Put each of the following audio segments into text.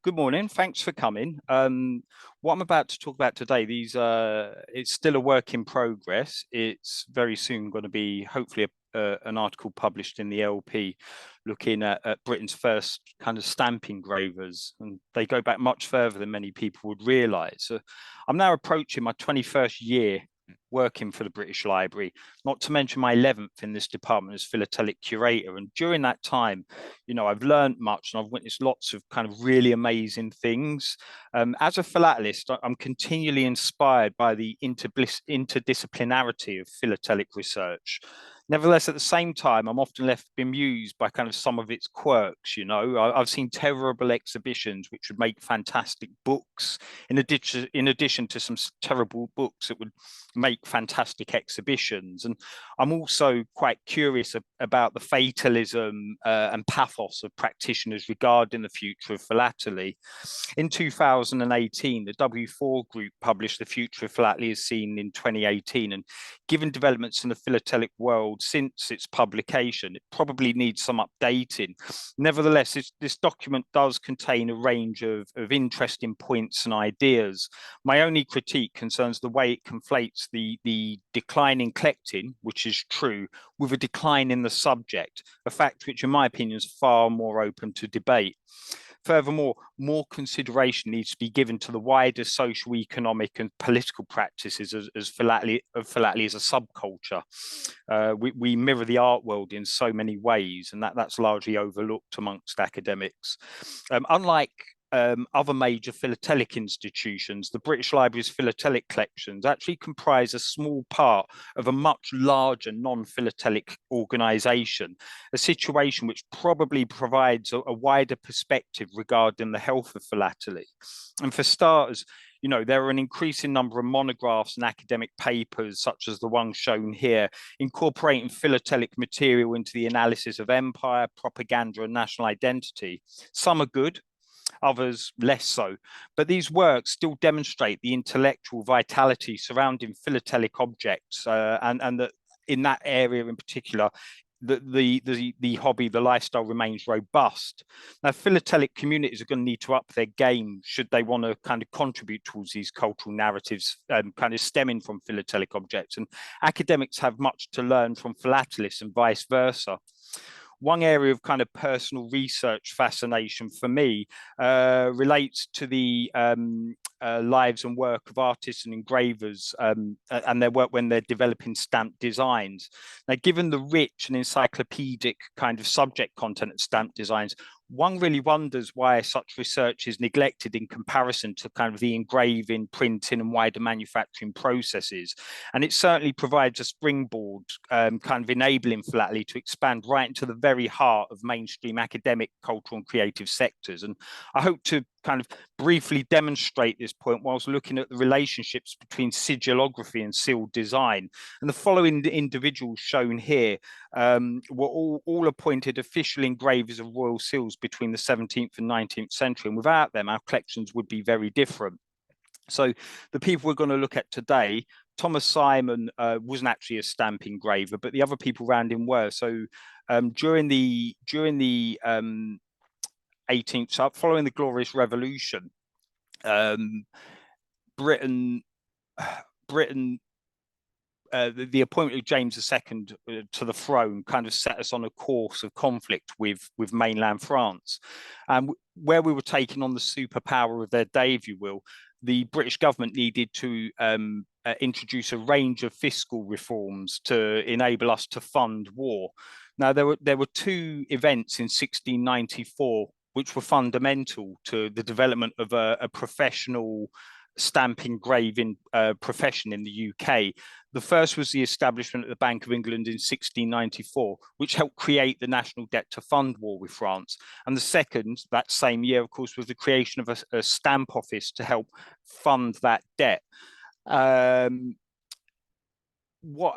Good morning. Thanks for coming. What I'm about to talk about today, it's still a work in progress. It's very soon going to be hopefully an article published in the LP looking at Britain's first kind of stamp engravers, and they go back much further than many people would realise. So I'm now approaching my 21st year working for the British Library, not to mention my 11th in this department as philatelic curator. And during that time, I've learned much and I've witnessed lots of kind of really amazing things. As a philatelist, I'm continually inspired by the interdisciplinarity of philatelic research. Nevertheless, at the same time, I'm often left bemused by kind of some of its quirks. I've seen terrible exhibitions which would make fantastic books, in addition to some terrible books that would make fantastic exhibitions. And I'm also quite curious about the fatalism and pathos of practitioners regarding the future of philately. In 2018, the W4 group published The Future of Philately as Seen in 2018. And given developments in the philatelic world since its publication, it probably needs some updating. Nevertheless, this document does contain a range of interesting points and ideas. My only critique concerns the way it conflates the decline in collecting, which is true, with a decline in the subject, a fact which, in my opinion, is far more open to debate. Furthermore, more consideration needs to be given to the wider social, economic, and political practices of philately as a subculture. We mirror the art world in so many ways, and that's largely overlooked amongst academics. Unlike other major philatelic institutions, the British Library's philatelic collections actually comprise a small part of a much larger non-philatelic organisation, a situation which probably provides a wider perspective regarding the health of philately. And for starters, there are an increasing number of monographs and academic papers, such as the one shown here, incorporating philatelic material into the analysis of empire, propaganda, and national identity. Some are good, others less so. But these works still demonstrate the intellectual vitality surrounding philatelic objects, and that in that area in particular, the hobby, the lifestyle remains robust. Now, philatelic communities are going to need to up their game should they want to kind of contribute towards these cultural narratives kind of stemming from philatelic objects. And academics have much to learn from philatelists and vice versa. One area of kind of personal research fascination for me relates to the lives and work of artists and engravers and their work when they're developing stamp designs. Now, given the rich and encyclopedic kind of subject content of stamp designs, one really wonders why such research is neglected in comparison to kind of the engraving, printing, and wider manufacturing processes. And it certainly provides a springboard, kind of enabling philately to expand right into the very heart of mainstream academic, cultural, and creative sectors. And I hope to kind of briefly demonstrate this point whilst looking at the relationships between sigillography and sealed design. And the following individuals shown here were all appointed official engravers of royal seals between the 17th and 19th century. And without them, our collections would be very different. So the people we're going to look at today, Thomas Simon wasn't actually a stamp engraver, but the other people around him were. So during the 18th, following the Glorious Revolution, Britain the appointment of James II to the throne kind of set us on a course of conflict with mainland France. And where we were taking on the superpower of their day, if you will, the British government needed to introduce a range of fiscal reforms to enable us to fund war. Now, there were two events in 1694 which were fundamental to the development of a professional stamp engraving profession in the UK. The first was the establishment of the Bank of England in 1694, which helped create the national debt to fund war with France. And the second, that same year, of course, was the creation of a stamp office to help fund that debt. What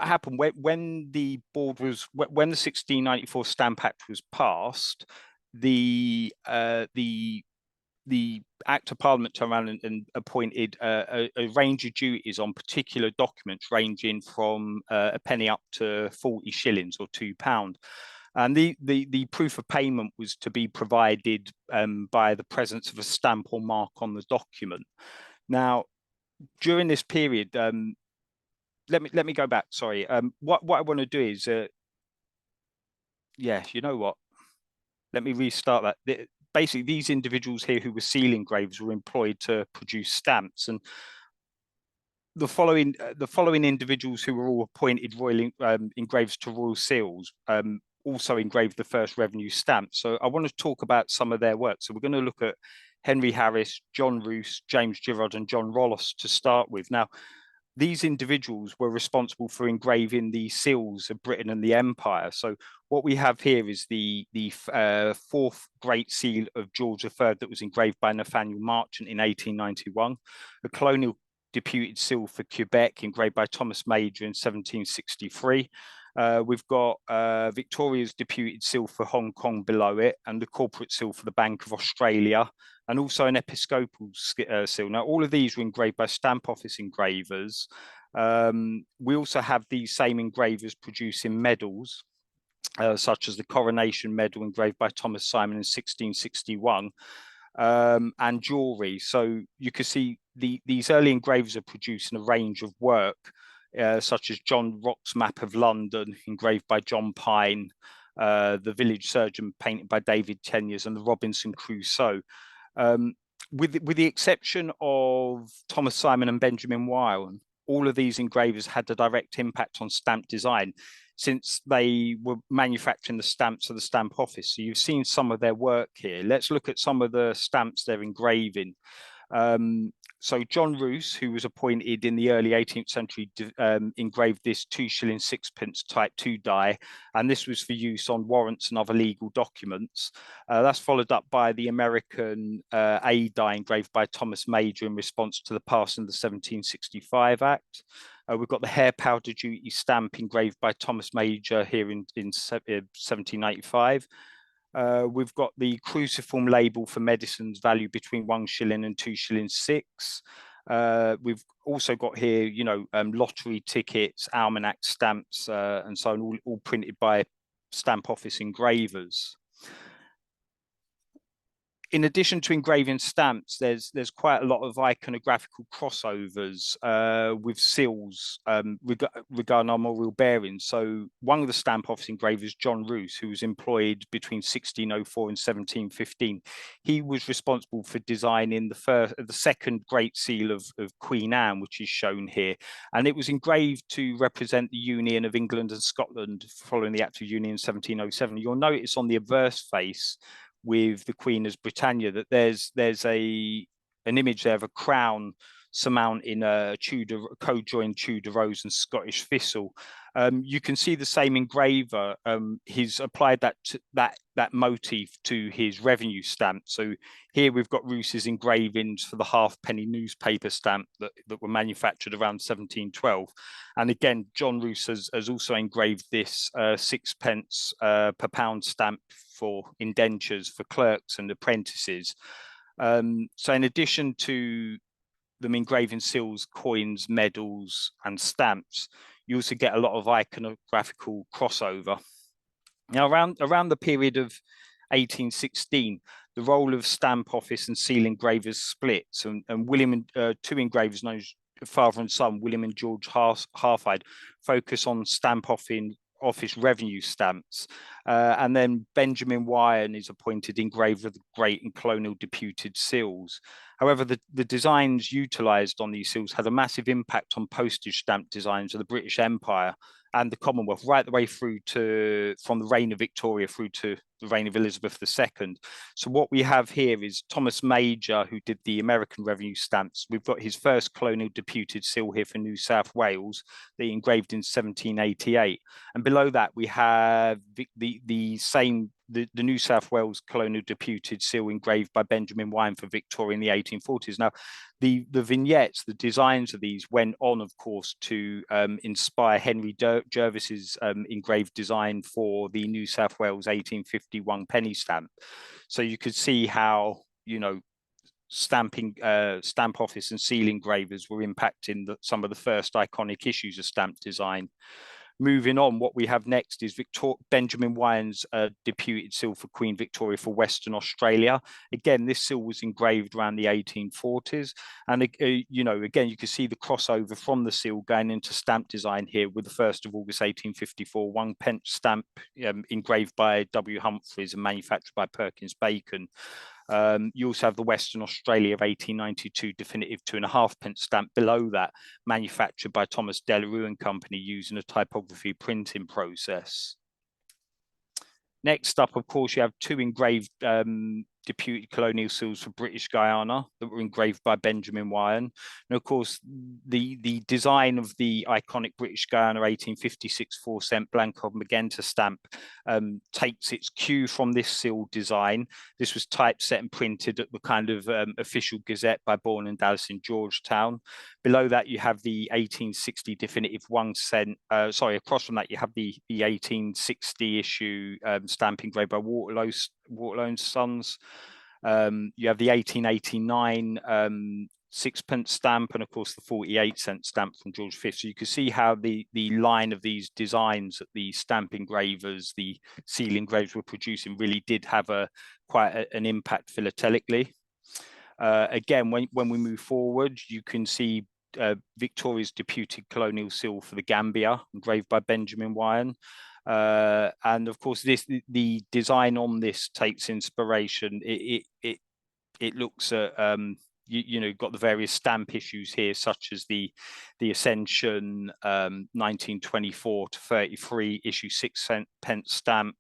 happened when the 1694 Stamp Act was passed, the Act of Parliament turned around and appointed a range of duties on particular documents ranging from a penny up to 40 shillings or £2. And the proof of payment was to be provided by the presence of a stamp or mark on the document. Now, during this period, let me go back. Sorry. What I want to do is, yeah, you know what? Let me restart that. Basically, these individuals here who were seal engravers were employed to produce stamps, and the following individuals who were all appointed royal engravers to royal seals also engraved the first revenue stamp. So I want to talk about some of their work. So we're going to look at Henry Harris, John Roos, James Girard, and John Rollos to start with. Now, these individuals were responsible for engraving the seals of Britain and the Empire. So what we have here is the fourth Great Seal of George III that was engraved by Nathaniel Marchant in 1891, a colonial deputed seal for Quebec engraved by Thomas Major in 1763. We've got Victoria's deputed seal for Hong Kong below it, and the corporate seal for the Bank of Australia, and also an episcopal seal. Now, all of these were engraved by Stamp Office engravers. We also have these same engravers producing medals, such as the Coronation Medal engraved by Thomas Simon in 1661, and jewelry. So you can see these early engravers are producing a range of work, such as John Rock's Map of London, engraved by John Pine, the Village Surgeon, painted by David Teniers, and the Robinson Crusoe. With the exception of Thomas Simon and Benjamin Wyle, all of these engravers had a direct impact on stamp design, since they were manufacturing the stamps of the Stamp Office. So you've seen some of their work here. Let's look at some of the stamps they're engraving. So John Roos, who was appointed in the early 18th century, engraved this 2s 6d type 2 die, and this was for use on warrants and other legal documents. That's followed up by the American A die engraved by Thomas Major in response to the passing of the 1765 Act. We've got the hair powder duty stamp engraved by Thomas Major here in 1785. We've got the cruciform label for medicines valued between 1s and 2s 6. We've also got here, lottery tickets, almanac stamps, and so on, all printed by Stamp Office engravers. In addition to engraving stamps, there's quite a lot of iconographical crossovers with seals regarding armorial bearings. So one of the Stamp Office engravers, John Roos, who was employed between 1604 and 1715, he was responsible for designing the second Great Seal of Queen Anne, which is shown here, and it was engraved to represent the Union of England and Scotland following the Act of Union in 1707. You'll notice on the obverse face, with the Queen as Britannia, that there's an image there of a crown surmounting a co-joined Tudor rose and Scottish thistle. You can see the same engraver. He's applied that motif to his revenue stamp. So here we've got Roos's engravings for the halfpenny newspaper stamp that were manufactured around 1712. And again, John Roos has also engraved this 6d per pound stamp for indentures for clerks and apprentices. So in addition to them engraving seals, coins, medals, and stamps, you also get a lot of iconographical crossover. Now, around the period of 1816, the role of Stamp Office and seal engravers splits, and William and two engravers known as father and son, William and George Harfide, focus on Stamp Office revenue stamps, and then Benjamin Wyon is appointed engraver of the Great and Colonial Deputed seals. However, the designs utilised on these seals had a massive impact on postage stamp designs of the British Empire and the Commonwealth, right the way through from the reign of Victoria through to the reign of Elizabeth II. So what we have here is Thomas Major, who did the American revenue stamps. We've got his first colonial deputed seal here for New South Wales that he engraved in 1788. And below that, we have the New South Wales colonial deputed seal engraved by Benjamin Wyon for Victoria in the 1840s. Now, the vignettes, the designs of these went on, of course, to inspire Henry Jervis's engraved design for the New South Wales 1851 penny stamp. So you could see how, Stamp Office and seal engravers were impacting some of the first iconic issues of stamp design. Moving on, what we have next is Benjamin Wyon's deputed seal for Queen Victoria for Western Australia. Again, this seal was engraved around the 1840s. And, you know, again, you can see the crossover from the seal going into stamp design here with the 1st of August 1854, 1p stamp engraved by W. Humphreys and manufactured by Perkins Bacon. You also have the Western Australia of 1892 definitive 2.5p stamp below that, manufactured by Thomas Delarue and Company using a typography printing process. Next up, of course, you have 2 engraved deputed colonial seals for British Guiana that were engraved by Benjamin Wyon. And of course, the design of the iconic British Guiana 1856 4-cent Blanco Magenta stamp takes its cue from this seal design. This was typeset and printed at the kind of official gazette by Bourne and Dallas in Georgetown. Below that, you have the 1860 definitive 1-cent, across from that, you have the 1860 issue stamp engraved by Waterloo and Sons. You have the 1889 6p stamp, and of course the 48-cent stamp from George V. So you can see how the line of these designs that the stamp engravers, the seal engravers were producing really did have quite an impact philatelically. Again, when we move forward, you can see Victoria's deputed colonial seal for the Gambia, engraved by Benjamin Wyon. And of course, the design on this takes inspiration. It looks at you know, got the various stamp issues here, such as the Ascension 1924 to 33 issue 6p stamp,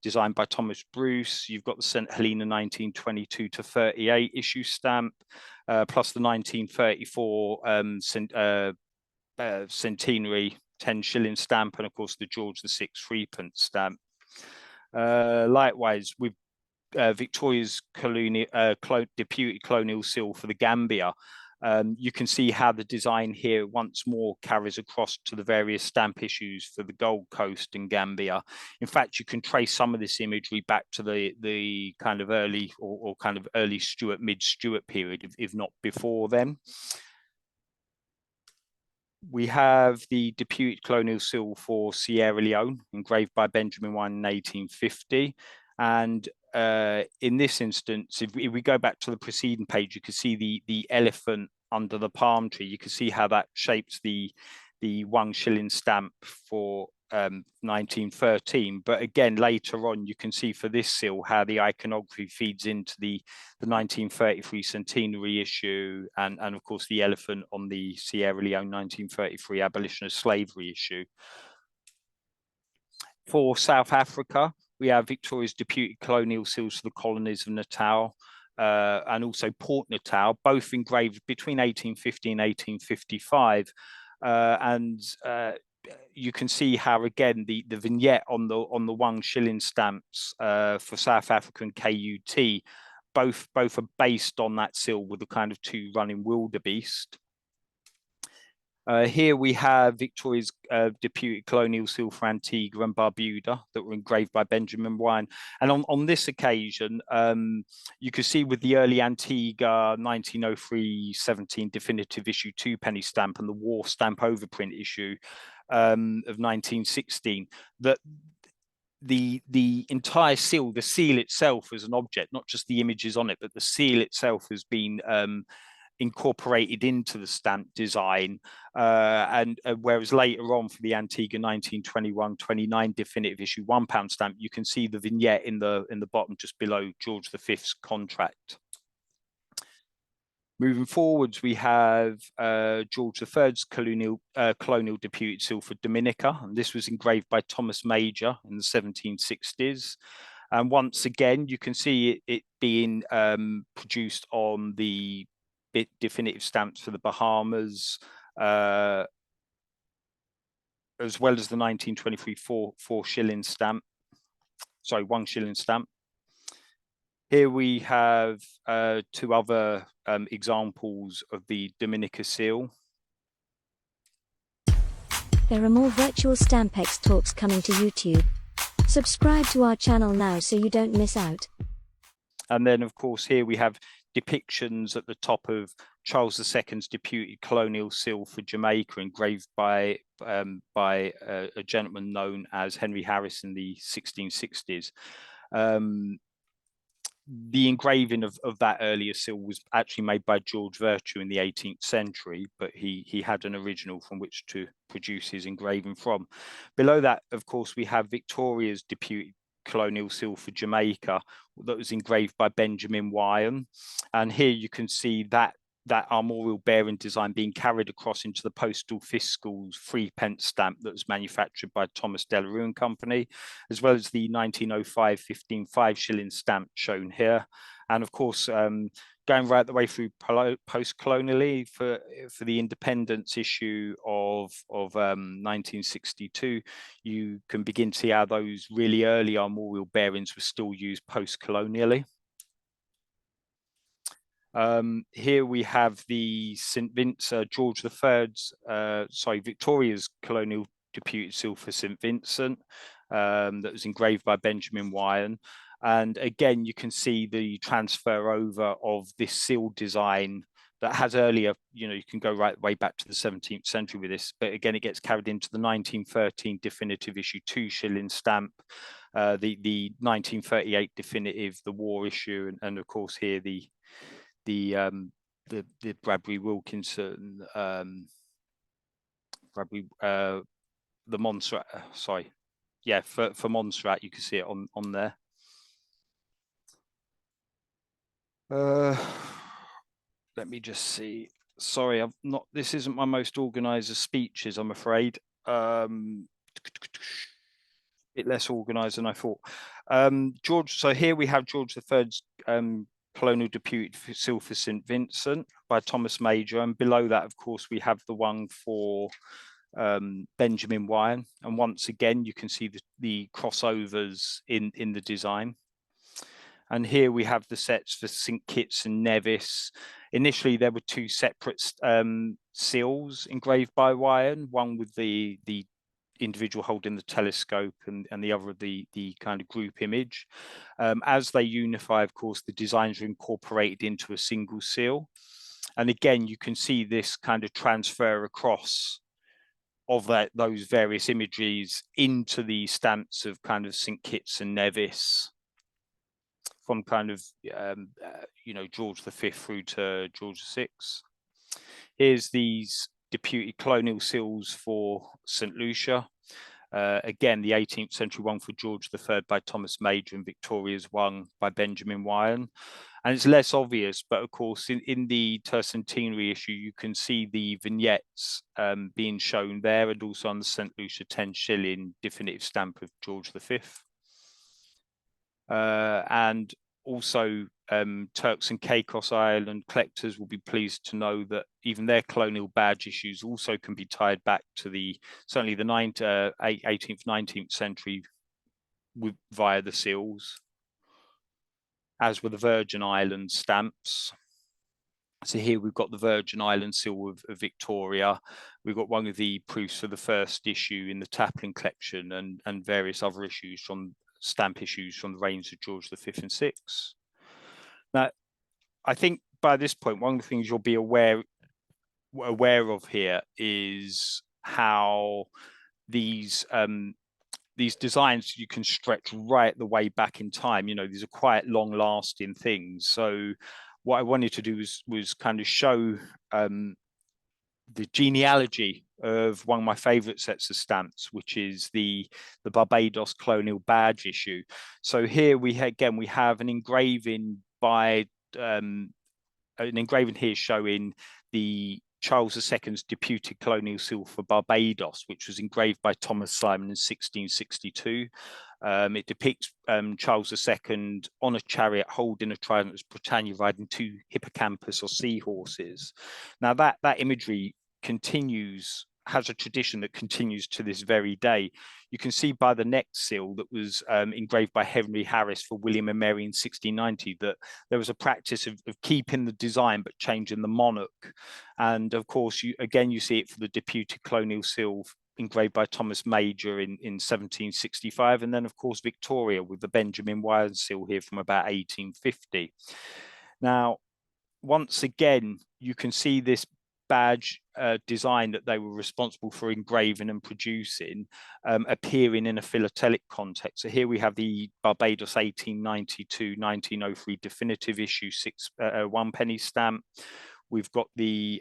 designed by Thomas Bruce. You've got the St. Helena 1922 to 38 issue stamp, plus the 1934 centenary 10-shilling stamp, and of course the George VI 3p stamp. Likewise, with Victoria's deputed colonial seal for the Gambia, you can see how the design here once more carries across to the various stamp issues for the Gold Coast and Gambia. In fact, you can trace some of this imagery back to the kind of early or kind of early Stuart, mid-Stuart period, if not before then. We have the deputed colonial seal for Sierra Leone, engraved by Benjamin Wyon in 1850. And in this instance, if we go back to the preceding page, you can see the elephant under the palm tree. You can see how that shapes the 1-shilling stamp for 1913. But again, later on, you can see for this seal how the iconography feeds into the 1933 centenary issue, and of course the elephant on the Sierra Leone 1933 abolition of slavery issue. For South Africa, we have Victoria's deputed colonial seals for the colonies of Natal and also Port Natal, both engraved between 1850 and 1855. You can see how, again, the vignette on the 1-shilling stamps for South African KUT, both are based on that seal with the kind of 2 running wildebeest. Here we have Victoria's deputed colonial seal for Antigua and Barbuda that were engraved by Benjamin Wyon. And on this occasion, you can see with the early Antigua 1903 17 definitive issue 2-penny stamp and the war stamp overprint issue of 1916, that the entire seal, the seal itself as an object, not just the images on it, but the seal itself has been incorporated into the stamp design, and whereas later on for the Antigua 1921-29 definitive issue £1 stamp, you can see the vignette in the bottom just below George V's contract. Moving forwards, we have George III's colonial deputed seal for Dominica, and this was engraved by Thomas Major in the 1760s. And once again, you can see it being produced on the definitive stamps for the Bahamas, as well as the 1923 4-shilling stamp. Sorry, 1-shilling stamp. Here we have 2 other examples of the Dominica seal. There are more virtual Stampex talks coming to YouTube. Subscribe to our channel now so you don't miss out. And then, of course, here we have depictions at the top of Charles II's deputed colonial seal for Jamaica, engraved by a gentleman known as Henry Harris in the 1660s. The engraving of that earlier seal was actually made by George Virtue in the 18th century, but he had an original from which to produce his engraving from. Below that, of course, we have Victoria's deputed colonial seal for Jamaica that was engraved by Benjamin Wyon. And here you can see that armorial bearing design being carried across into the postal fiscal's 3p stamp that was manufactured by Thomas Delarue and Company, as well as the 1905 15 5-shilling stamp shown here. And of course, going right the way through post-colonially for the independence issue of 1962, you can begin to see how those really early armorial bearings were still used post-colonially. Here we have the St. Vincent, George III's, Victoria's colonial deputed seal for St. Vincent that was engraved by Benjamin Wyon. And again, you can see the transfer over of this seal design that has earlier, you can go right way back to the 17th century with this, but again, it gets carried into the 1913 definitive issue 2-shilling stamp, the 1938 definitive, the war issue, and of course here the Bradbury Wilkinson, the Montserrat, for Montserrat, you can see it on there. Let me just see. Sorry, this isn't my most organized of speeches, I'm afraid. Bit less organized than I thought. So here we have George III's colonial deputed seal for St. Vincent by Thomas Major, and below that, of course, we have the one for Benjamin Wyon. And once again, you can see the crossovers in the design. And here we have the sets for St. Kitts and Nevis. Initially, there were two separate seals engraved by Wyon, one with the individual holding the telescope and the other the kind of group image. As they unify, of course, the designs are incorporated into a single seal. And again, you can see this kind of transfer across of those various imageries into the stamps of kind of St. Kitts and Nevis, from kind of, George V through to George VI. Here's these deputed colonial seals for St. Lucia. Again, the 18th century one for George III by Thomas Major, and Victoria's one by Benjamin Wyon. And it's less obvious, but of course, in the tercentenary issue, you can see the vignettes being shown there, and also on the St. Lucia 10-shilling definitive stamp of George V. And also Turks and Caicos Island collectors will be pleased to know that even their colonial badge issues also can be tied back to certainly the 18th, 19th century via the seals, as were the Virgin Islands stamps. So here we've got the Virgin Islands seal of Victoria. We've got one of the proofs for the first issue in the Taplin collection, and various other issues from stamp issues from the reigns of George V and VI. Now, I think by this point, one of the things you'll be aware of here is how these designs you can stretch right the way back in time. These are quite long-lasting things. So what I wanted to do was kind of show the genealogy of one of my favorite sets of stamps, which is the Barbados colonial badge issue. So here we have an engraving by here showing the Charles II's deputed colonial seal for Barbados, which was engraved by Thomas Simon in 1662. It depicts Charles II on a chariot holding a trident as Britannia riding two hippocampus or seahorses. Now that imagery has a tradition that continues to this very day. You can see by the next seal that was engraved by Henry Harris for William and Mary in 1690 that there was a practice of keeping the design but changing the monarch. And of course, you see it for the deputed colonial seal engraved by Thomas Major in 1765. And then, of course, Victoria with the Benjamin Wyon seal here from about 1850. Now, once again, you can see this badge design that they were responsible for engraving and producing appearing in a philatelic context. So here we have the Barbados 1892-1903 definitive issue 1 penny stamp. We've got the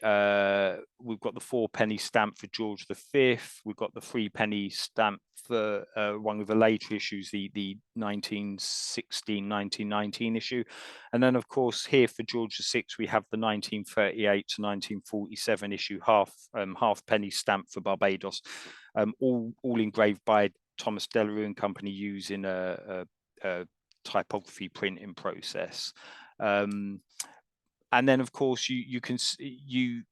4 penny stamp for George V. We've got the 3 penny stamp for one of the later issues, the 1916-1919 issue. And then, of course, here for George VI, we have the 1938 to 1947 issue, half penny stamp for Barbados, all engraved by Thomas Delarue and Company using a typography printing process. And then, of course, you can see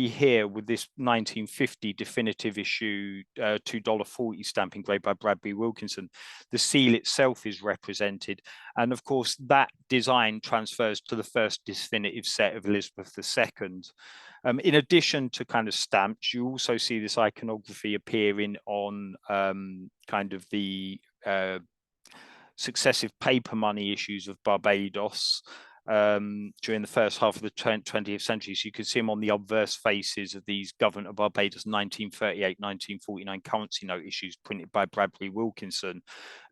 here with this 1950 definitive issue $2.40 stamp engraved by Bradbury Wilkinson, the seal itself is represented. And of course, that design transfers to the first definitive set of Elizabeth II. In addition to kind of stamps, you also see this iconography appearing on kind of the successive paper money issues of Barbados during the first half of the 20th century. So you can see them on the obverse faces of these Government of Barbados 1938-1949 currency note issues printed by Bradbury Wilkinson,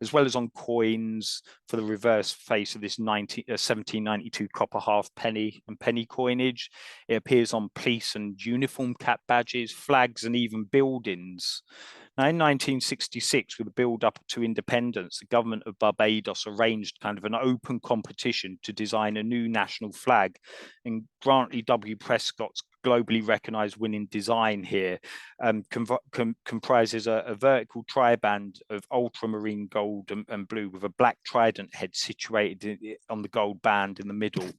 as well as on coins for the reverse face of this 1792 copper halfpenny and penny coinage. It appears on police and uniform cap badges, flags, and even buildings. Now, in 1966, with the build-up to independence, the government of Barbados arranged kind of an open competition to design a new national flag. And Grantley W. Prescott's globally recognized winning design here comprises a vertical triband of ultramarine gold and blue with a black trident head situated on the gold band in the middle.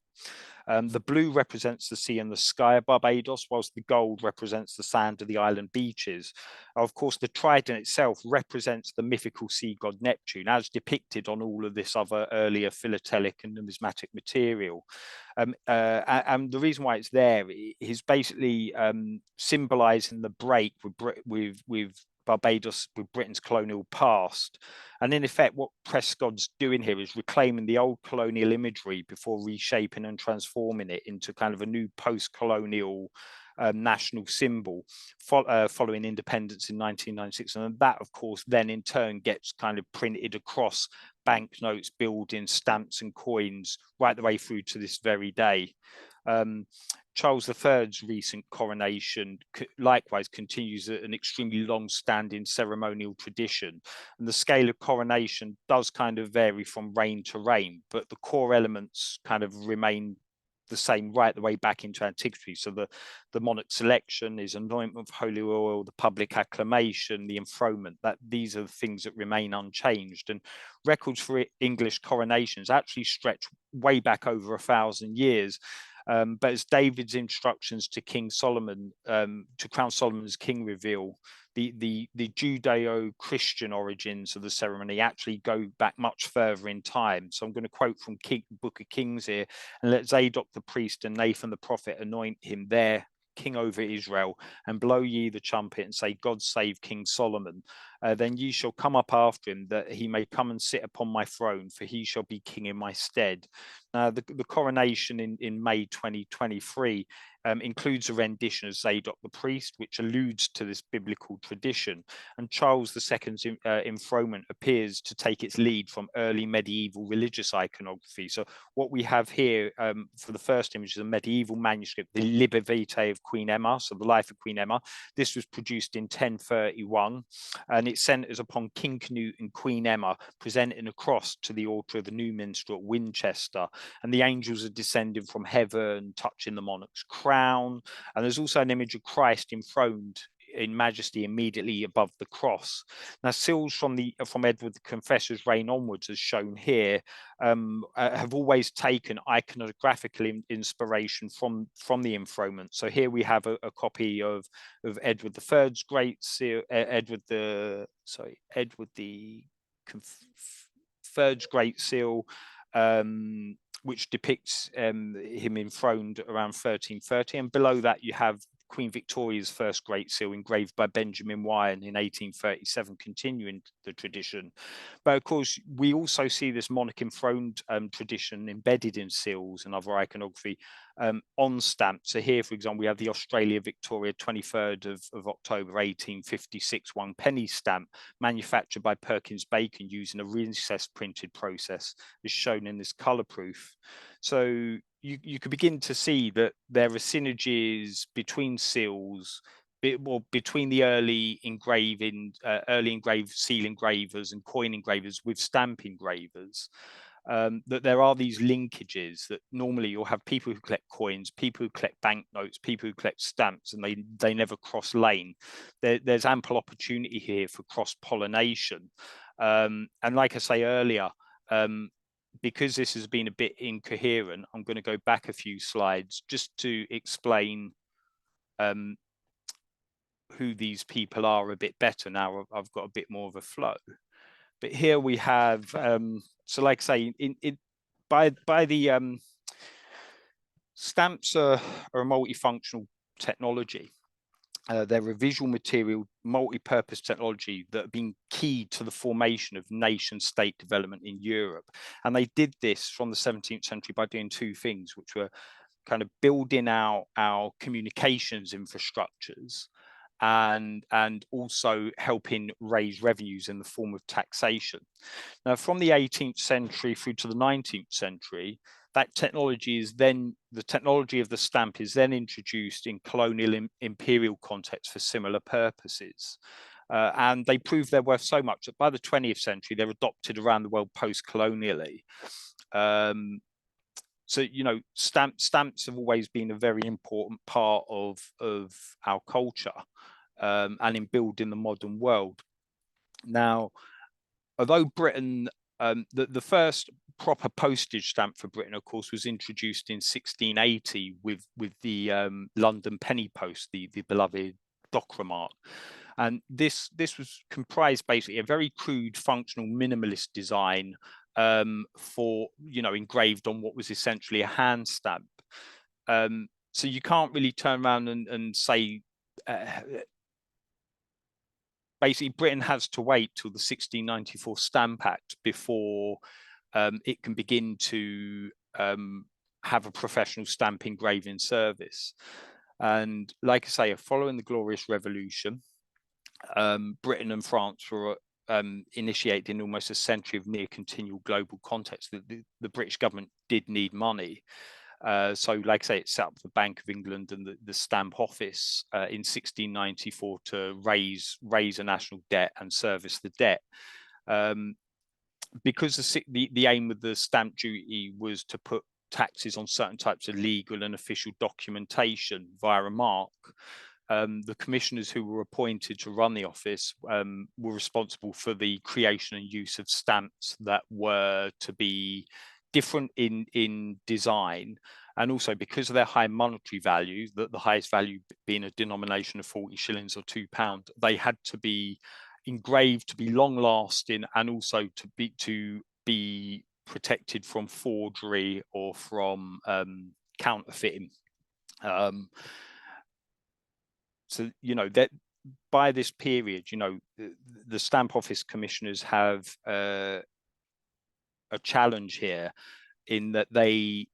The blue represents the sea and the sky of Barbados, whilst the gold represents the sand of the island beaches. Of course, the trident itself represents the mythical sea god Neptune, as depicted on all of this other earlier philatelic and numismatic material. And the reason why it's there is basically symbolizing the break with Barbados, with Britain's colonial past. And in effect, what Prescott's doing here is reclaiming the old colonial imagery before reshaping and transforming it into kind of a new post-colonial national symbol following independence in 1996. And that, of course, then in turn gets kind of printed across banknotes, buildings, stamps and coins right the way through to this very day. Charles III's recent coronation likewise continues an extremely long-standing ceremonial tradition, and the scale of coronation does kind of vary from reign to reign, but the core elements kind of remain the same right the way back into antiquity. So the monarch's selection, his anointment of holy oil, the public acclamation, the enthronement, that these are the things that remain unchanged. And records for English coronations actually stretch way back over 1,000 years. But as David's instructions to King Solomon, to Crown Solomon as king reveal, the Judeo-Christian origins of the ceremony actually go back much further in time. So I'm going to quote from Book of Kings here: "And let Zadok the priest and Nathan the prophet anoint him there king over Israel, and blow ye the trumpet and say, God save King Solomon. Then ye shall come up after him, that he may come and sit upon my throne, for he shall be king in my stead." The coronation in May 2023 includes a rendition of Zadok the priest, which alludes to this biblical tradition. And Charles II's enthronement appears to take its lead from early medieval religious iconography. So what we have here for the first image is a medieval manuscript, the Liber Vitae of Queen Emma, so the life of Queen Emma. This was produced in 1031, and it centers upon King Canute and Queen Emma presenting a cross to the altar of the new minster at Winchester. And the angels are descending from heaven, touching the monarch's crown. And there's also an image of Christ enthroned in majesty immediately above the cross. Now, seals from Edward the Confessor's reign onwards, as shown here, have always taken iconographical inspiration from the enthronement. So here we have a copy of Edward III's great seal, Edward the Third's great seal, which depicts him enthroned around 1330, and below that you have Queen Victoria's first Great Seal, engraved by Benjamin Wyon in 1837, continuing the tradition. But of course, we also see this monarch enthroned tradition embedded in seals and other iconography on stamps. So here, for example, we have the Australia Victoria 23rd of October 1856 one penny stamp, manufactured by Perkins Bacon using a recessed printed process, as shown in this colour proof. So you could begin to see that there are synergies between seals, between the early engraved seal engravers and coin engravers with stamp engravers. That there are these linkages that normally you'll have people who collect coins, people who collect banknotes, people who collect stamps, and they never cross lane. There's ample opportunity here for cross-pollination. And like I say earlier, because this has been a bit incoherent, I'm going to go back a few slides just to explain who these people are a bit better. Now I've got a bit more of a flow. But here we have, so like I say, by the stamps are a multifunctional technology. They're a visual material, multi-purpose technology that have been key to the formation of nation state development in Europe. And they did this from the 17th century by doing two things, which were kind of building out our communications infrastructures and also helping raise revenues in the form of taxation. Now, from the 18th century through to the 19th century, that technology is then, the technology of the stamp is then introduced in colonial imperial contexts for similar purposes. And they prove their worth so much that by the 20th century, they're adopted around the world post-colonially. So, you know, stamps have always been a very important part of our culture and in building the modern world. Now, although Britain, the first proper postage stamp for Britain, of course, was introduced in 1680 with the London penny post, the beloved Dockra mark. And this was comprised basically a very crude, functional, minimalist design for, you know, engraved on what was essentially a hand stamp. So you can't really turn around and say, basically Britain has to wait till the 1694 Stamp Act before it can begin to have a professional stamp engraving service. And like I say, following the Glorious Revolution, Britain and France were initiated in almost a century of near continual global context. The British government did need money. So like I say, it set up the Bank of England and the Stamp Office in 1694 to raise a national debt and service the debt. Because the aim of the stamp duty was to put taxes on certain types of legal and official documentation via a mark, the commissioners who were appointed to run the office were responsible for the creation and use of stamps that were to be different in design, and also because of their high monetary value, that the highest value being a denomination of 40 shillings or £2, they had to be engraved to be long lasting and also to be protected from forgery or from counterfeiting. So, you know, that by this period, you know, the Stamp Office commissioners have a challenge here in that they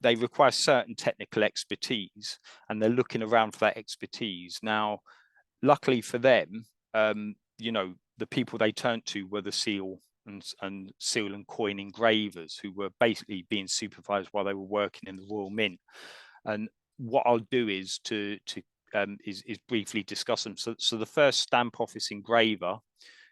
require certain technical expertise, and they're looking around for that expertise. Now, luckily for them, you know, the people they turned to were the seal and coin engravers, who were basically being supervised while they were working in the Royal Mint. And what I'll do is is briefly discuss them. So the first Stamp Office engraver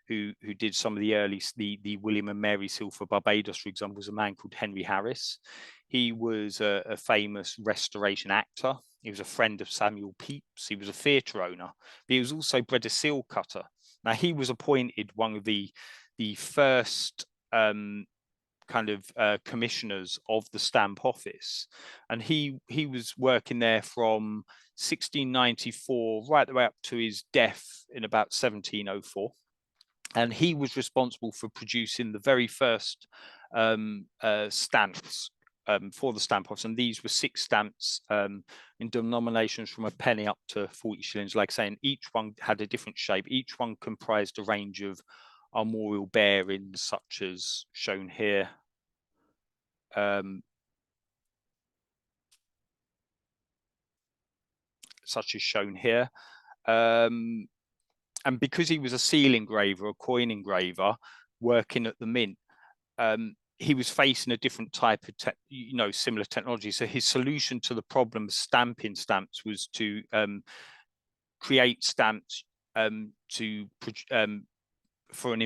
who did some of the early, the William and Mary seal for Barbados, for example, was a man called Henry Harris. He was a famous restoration actor. He was a friend of Samuel Pepys. He was a theatre owner, but he was also bred a seal cutter. Now, he was appointed one of the first commissioners of the Stamp Office, and he was working there from 1694 right the way up to his death in about 1704. And he was responsible for producing the very first stamps for the stamp office, and these were 6 stamps in denominations from a penny up to 40 shillings. Like saying, each one had a different shape. Each one comprised a range of armorial bearings, such as shown here. Such as shown here. And because he was a seal engraver, a coin engraver, working at the mint, he was facing a different type of, similar technology. So his solution to the problem of stamping stamps was to create stamps for an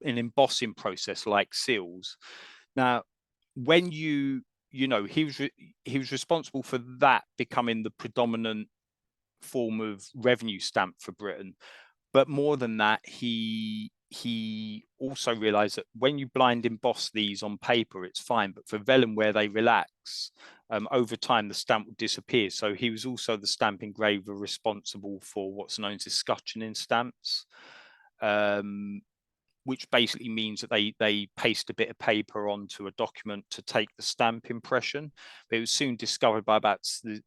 embossing process like seals. Now, when he was responsible for that becoming the predominant form of revenue stamp for Britain. But more than that, he also realized that when you blind emboss these on paper, it's fine, but for vellum, where they relax, over time the stamp would disappear. So he was also the stamp engraver responsible for what's known as escutcheoning stamps, which basically means that they paste a bit of paper onto a document to take the stamp impression. But it was soon discovered by about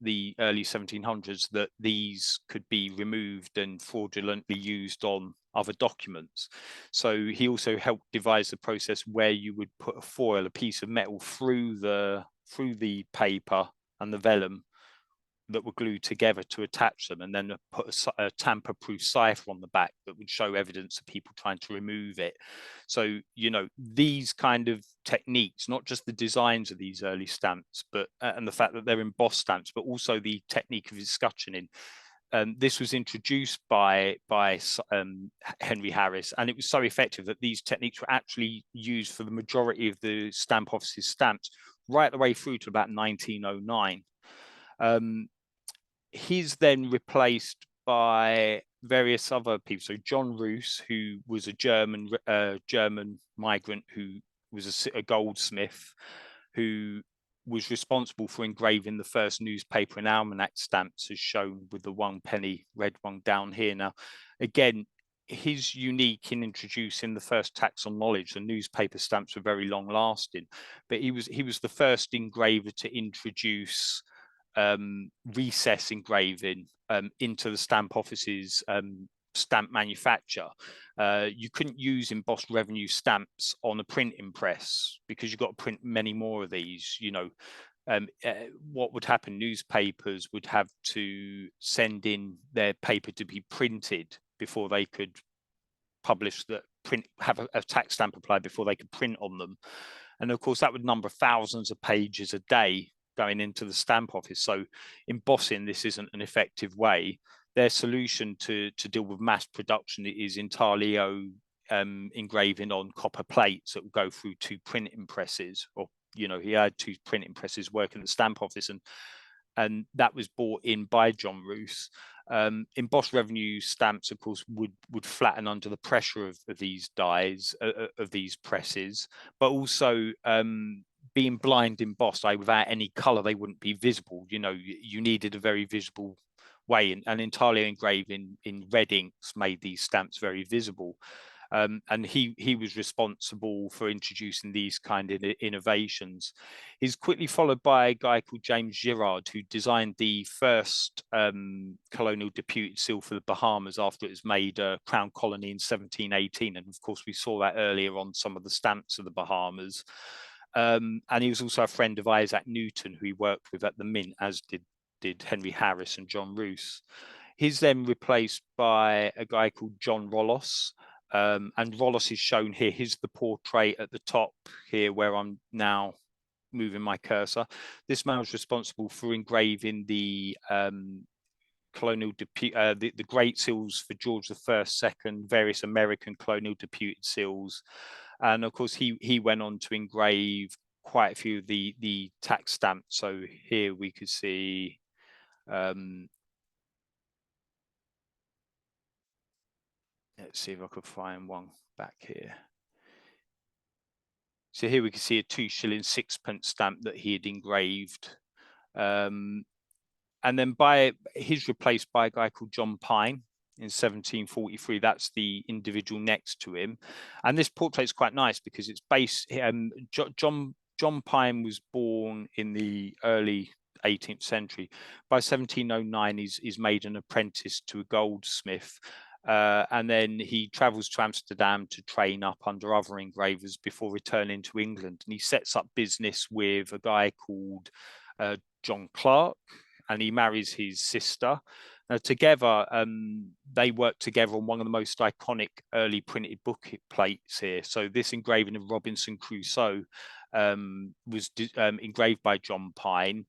the early 1700s that these could be removed and fraudulently used on other documents. So he also helped devise the process where you would put a foil, a piece of metal, through the paper and the vellum that were glued together to attach them, and then put a tamper-proof cipher on the back that would show evidence of people trying to remove it. So, these kind of techniques, not just the designs of these early stamps, but and the fact that they're embossed stamps, but also the technique of escutcheoning. This was introduced by Henry Harris, and it was so effective that these techniques were actually used for the majority of the stamp office's stamps right the way through to about 1909. He's then replaced by various other people. So John Roos, who was a German migrant who was a goldsmith, who was responsible for engraving the first newspaper and almanac stamps, as shown with the 1 penny red one down here. Now, again, he's unique in introducing the first tax on knowledge. The newspaper stamps were very long lasting, but he was the first engraver to introduce recess engraving into the stamp office's stamp manufacture. You couldn't use embossed revenue stamps on a printing press because you've got to print many more of these. What would happen? Newspapers would have to send in their paper to be printed before they could publish have a tax stamp applied before they could print on them. And of course, that would number thousands of pages a day going into the stamp office. So embossing, this isn't an effective way. Their solution to deal with mass production is entirely engraving on copper plates that will go through 2 printing presses. Or he had 2 printing presses working at the stamp office, and that was brought in by John Roos. Embossed revenue stamps, of course, would flatten under the pressure of these dies, of these presses, but also being blind embossed, without any color, they wouldn't be visible. You needed a very visible way, and entirely engraving in red inks made these stamps very visible. And he was responsible for introducing these kind of innovations. He's quickly followed by a guy called James Girard, who designed the first colonial deputed seal for the Bahamas after it was made a crown colony in 1718. And of course, we saw that earlier on some of the stamps of the Bahamas. And he was also a friend of Isaac Newton, who he worked with at the Mint, as did Henry Harris and John Roos. He's then replaced by a guy called John Rollos. And Rollos is shown here. Here's the portrait at the top here, where I'm now moving my cursor. This man was responsible for engraving the colonial the great seals for George I, II, various American colonial deputed seals. And of course, he went on to engrave quite a few of the tax stamps. So here we could see let's see if I could find one back here. So here we can see a 2 shilling 6p stamp that he had engraved. And then he's replaced by a guy called John Pine in 1743. That's the individual next to him. And this portrait is quite nice because it's based, John John Pine was born in the early 18th century. By 1709, he's made an apprentice to a goldsmith. And then he travels to Amsterdam to train up under other engravers before returning to England. And he sets up business with a guy called John Clark, and he marries his sister. Together, they worked together on one of the most iconic early printed book plates here. So this engraving of Robinson Crusoe was engraved by John Pine.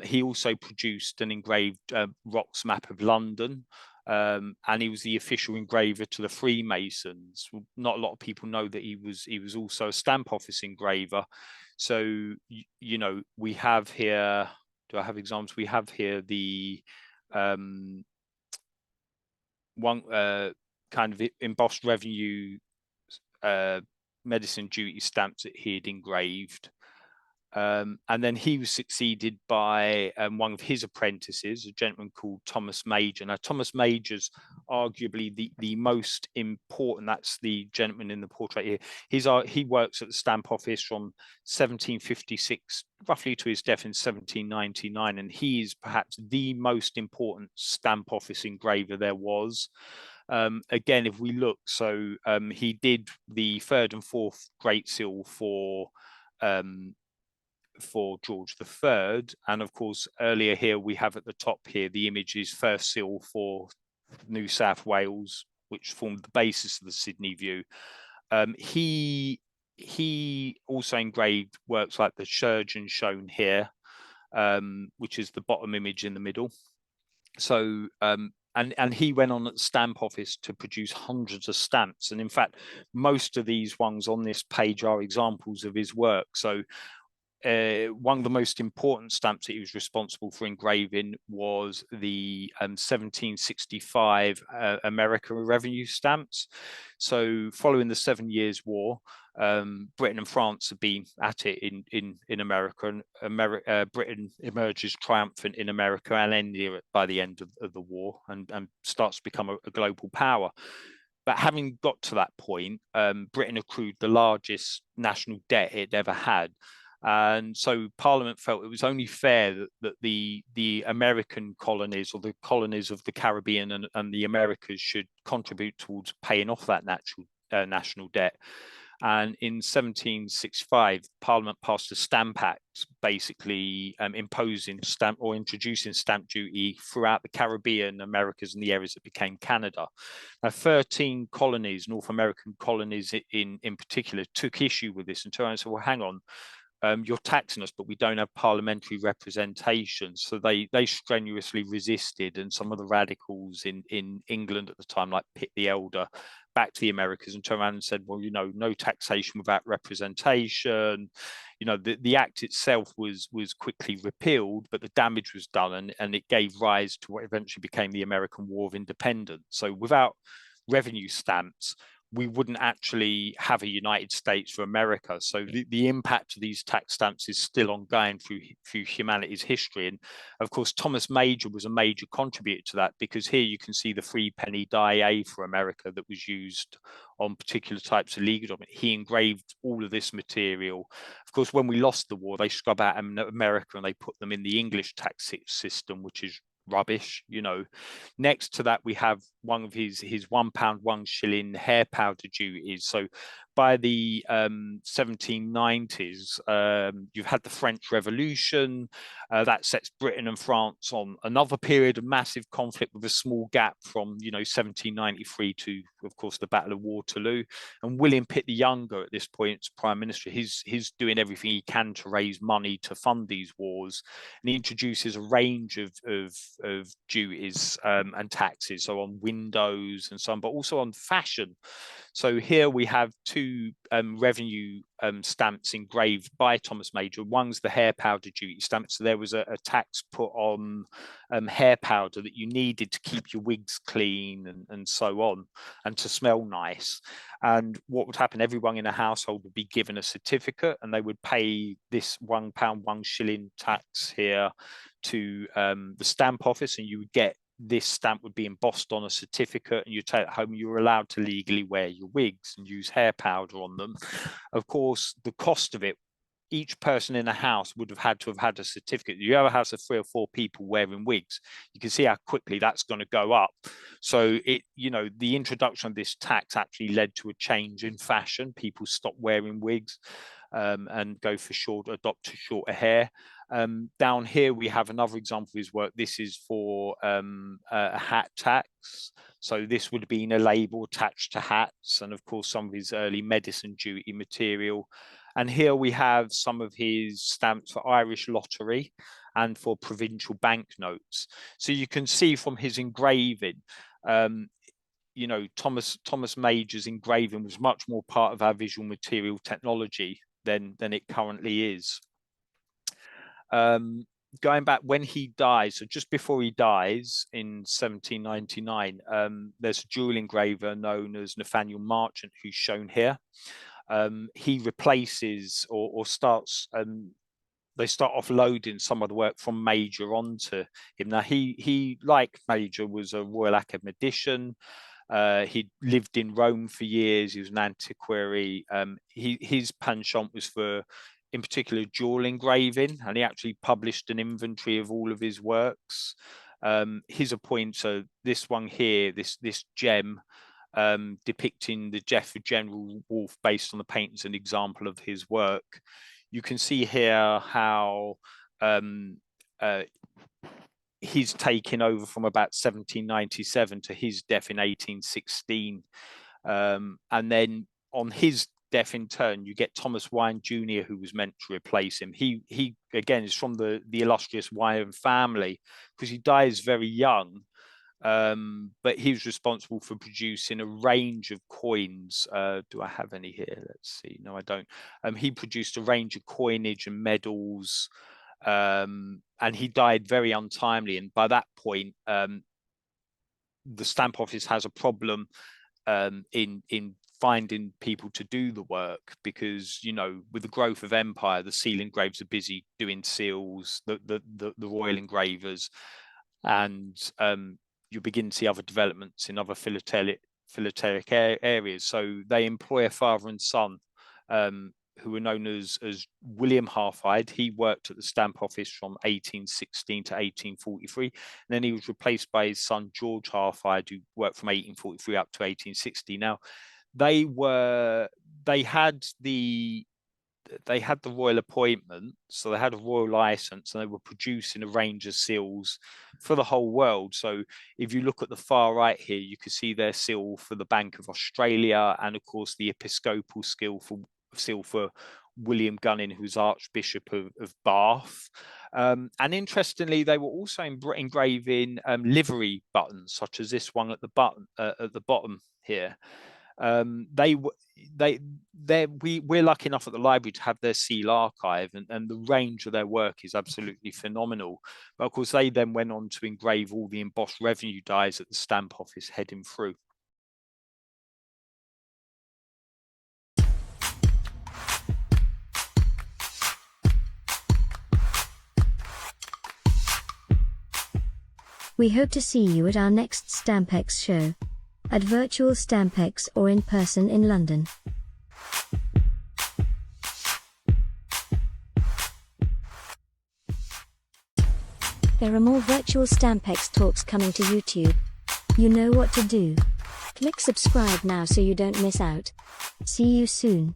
He also produced an engraved rocks map of London, and he was the official engraver to the Freemasons. Not a lot of people know that he was also a stamp office engraver. So you know, we have here. Do I have examples? We have here the one kind of embossed revenue medicine duty stamps that he had engraved. And then he was succeeded by one of his apprentices, a gentleman called Thomas Major. Now, Thomas Major's arguably the most important. That's the gentleman in the portrait here. He works at the stamp office from 1756 roughly to his death in 1799, and he is perhaps the most important stamp office engraver there was. Again, if we look, so he did the third and fourth Great Seal for George III. And of course, earlier here, we have at the top here, the image is first seal for New South Wales, which formed the basis of the Sydney view. He also engraved works like the Surgeon shown here, which is the bottom image in the middle. So, and he went on at the stamp office to produce hundreds of stamps. And in fact, most of these ones on this page are examples of his work. So one of the most important stamps that he was responsible for engraving was the 1765 America revenue stamps. So following the 7 Years' War, Britain and France have been at it in America, and Britain emerges triumphant in America and India by the end of the war, and starts to become a global power. But having got to that point, Britain accrued the largest national debt it ever had. And so Parliament felt it was only fair that the American colonies, or the colonies of the Caribbean and the Americas, should contribute towards paying off that national debt. And in 1765, Parliament passed a Stamp Act, basically imposing introducing stamp duty throughout the Caribbean, Americas, and the areas that became Canada. Now, 13 colonies, North American colonies in particular, took issue with this and turned and said, well, hang on, you're taxing us, but we don't have parliamentary representation. So they strenuously resisted, and some of the radicals in England at the time, like Pitt the Elder, back to the Americas and turned around and said, well, you know, no taxation without representation. You know, the act itself was quickly repealed, but the damage was done, and it gave rise to what eventually became the American War of Independence. So without revenue stamps, we wouldn't actually have a United States for America. So the impact of these tax stamps is still ongoing through humanity's history. And of course, Thomas Major was a major contributor to that, because here you can see the 3-penny die A for America that was used on particular types of legal documents. He engraved all of this material. Of course, when we lost the war, they scrub out America and they put them in the English tax system, which is rubbish, you know. Next to that, we have one of his £1, £1 hair powder duties. So by the 1790s, you've had the French Revolution. That sets Britain and France on another period of massive conflict, with a small gap from 1793 to, of course, the Battle of Waterloo. And William Pitt the Younger, at this point, as Prime Minister, he's doing everything he can to raise money to fund these wars, and he introduces a range of duties and taxes, so on windows and so on, but also on fashion. So here we have two revenue stamps engraved by Thomas Major. One's the hair powder duty stamp. So there was a tax put on hair powder that you needed to keep your wigs clean and so on, and to smell nice. And what would happen, everyone in a household would be given a certificate, and they would pay this £1, £1 tax here to the stamp office, and you would get this stamp would be embossed on a certificate, and you take it home. You were allowed to legally wear your wigs and use hair powder on them. Of course, the cost of it each person in a house would have had a certificate. You have a house of 3 or 4 people wearing wigs, you can see how quickly that's going to go up. So the introduction of this tax actually led to a change in fashion. People stopped wearing wigs and adopt shorter hair. Down here we have another example of his work. This is for a hat tax. So this would have been a label attached to hats, and of course some of his early medicine duty material. And here we have some of his stamps for Irish lottery and for provincial banknotes. So you can see from his engraving, Thomas Major's engraving was much more part of our visual material technology than it currently is. Going back when he dies, so just before he dies in 1799, there's a jewel engraver known as Nathaniel Marchant who's shown here. He replaces or starts. They start offloading some of the work from Major onto him. Now he like Major was a Royal Academician. He lived in Rome for years. He was an antiquary. His penchant was for, in particular, jewel engraving, and he actually published an inventory of all of his works. His appointer, this one here, this gem, depicting the death of General Wolfe based on the paintings, an example of his work. You can see here how he's taken over from about 1797 to his death in 1816. And then on his death in turn, you get Thomas Wine Jr., who was meant to replace him. He again is from the illustrious Wine family, because he dies very young. But he was responsible for producing a range of coins. Do I have any here? Let's see. No, I don't. He produced a range of coinage and medals, and he died very untimely. And by that point, the stamp office has a problem in finding people to do the work, because with the growth of empire, the seal engravers are busy doing seals, the royal engravers, and you begin to see other developments in other philatelic areas. So they employ a father and son who were known as William Halfhide. He worked at the Stamp Office from 1816 to 1843. And then he was replaced by his son, George Halfhide, who worked from 1843 up to 1860. Now, they had the royal appointment, so they had a royal license, and they were producing a range of seals for the whole world. So if you look at the far right here, you can see their seal for the Bank of Australia, and of course the episcopal seal for William Gunning, who's Archbishop of Bath. And interestingly, they were also engraving livery buttons, such as this one at the bottom here. We're lucky enough at the library to have their seal archive, and the range of their work is absolutely phenomenal. But of course, they then went on to engrave all the embossed revenue dies at the Stamp Office heading through. We hope to see you at our next Stampex show, at Virtual Stampex or in person in London. There are more Virtual Stampex talks coming to YouTube. You know what to do. Click subscribe now so you don't miss out. See you soon.